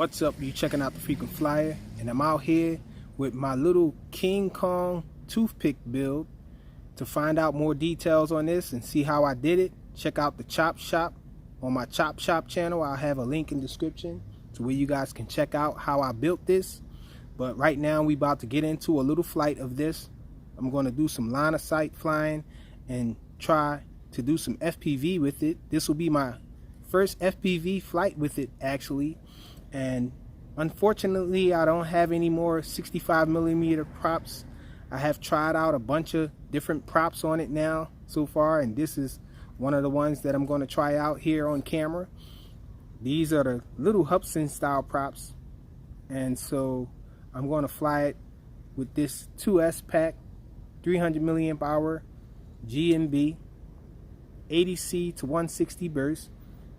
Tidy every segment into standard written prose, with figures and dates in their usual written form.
What's up? You checking out the Frequent Flyer, and I'm out here with my little King Kong toothpick build. To find out more details on this and see how I did it, check out the ChopShop on my ChopShop channel. I'll have a link in the description to where you guys can check out how I built this. But right now we about to get into a little flight of this. I'm going to do some line of sight flying and try to do some FPV with it. This will be my first FPV flight with it actually. And unfortunately I don't have any more 65mm props. I have tried out a bunch of different props on it now so far, and this is one of the ones that I'm going to try out here on camera. These are the little Hudson style props, and so I'm going to fly it with this 2S pack 300 milliamp hour GMB 80C to 160 burst.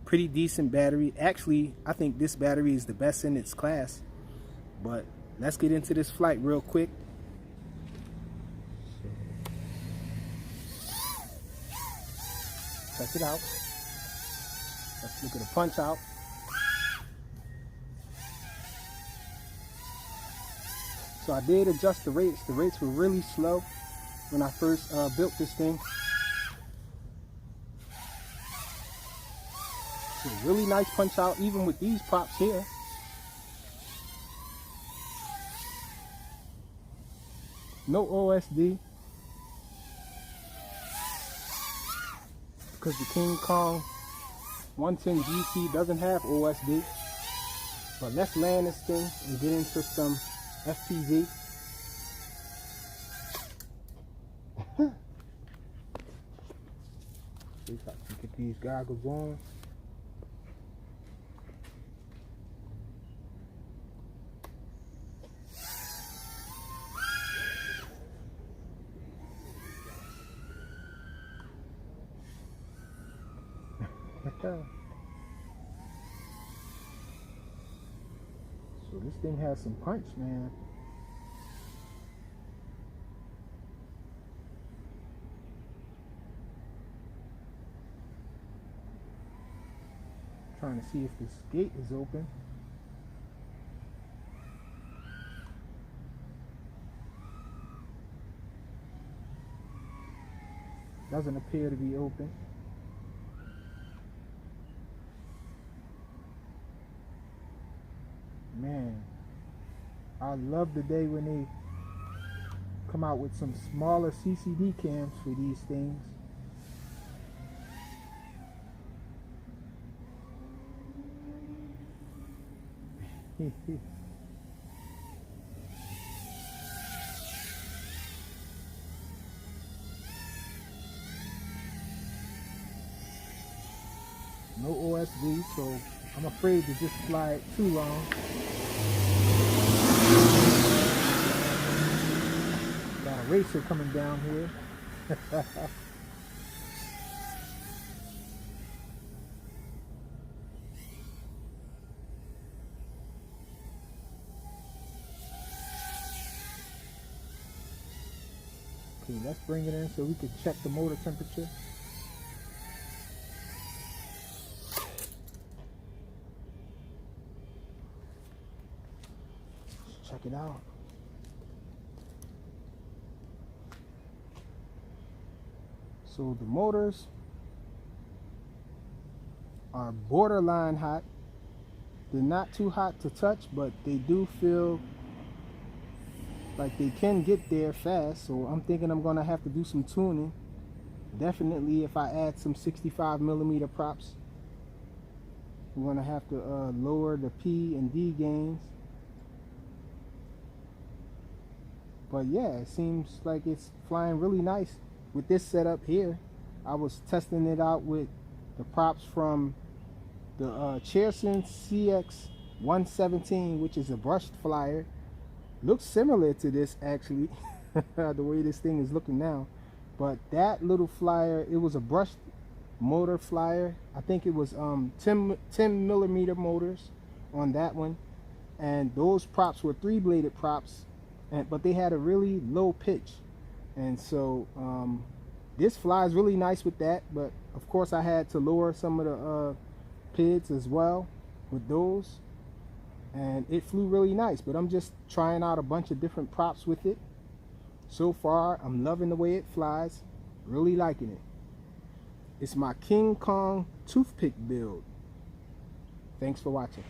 Pretty decent battery. Actually, I think this battery is the best in its class. But let's get into this flight real quick. Check it out. Let's look at the punch out. So I did adjust the rates. The rates were really slow when I first built this thing. So really nice punch out even with these props here. No OSD because the King Kong 110 GT doesn't have OSD. But let's land this thing and get into some FPV. See if I can get these goggles on. So this thing has some punch, man. Trying to see if this gate is open. Doesn't appear to be open. Man, I love the day when they come out with some smaller CCD cams for these things. No OSD, so I'm afraid to just fly it too long. Got a racer coming down here. Okay, let's bring it in so we can check the motor temperature. Check it out. So the motors are borderline hot. They're not too hot to touch, but they do feel like they can get there fast. So I'm thinking I'm gonna have to do some tuning. Definitely if I add some 65mm props, I'm gonna have to lower the P and D gains. But yeah, it seems like it's flying really nice with this setup here. I was testing it out with the props from the Cherson CX117, which is a brushed flyer. Looks similar to this actually, the way this thing is looking now. But that little flyer, it was a brushed motor flyer. I think it was 10mm motors on that one. And those props were 3-bladed props. But they had a really low pitch, and so this flies really nice with that. But of course I had to lower some of the PIDs as well with those. and it flew really nice. But I'm just trying out a bunch of different props with it. So far, I'm loving the way it flies, really liking it. It's my King Kong toothpick build. Thanks for watching.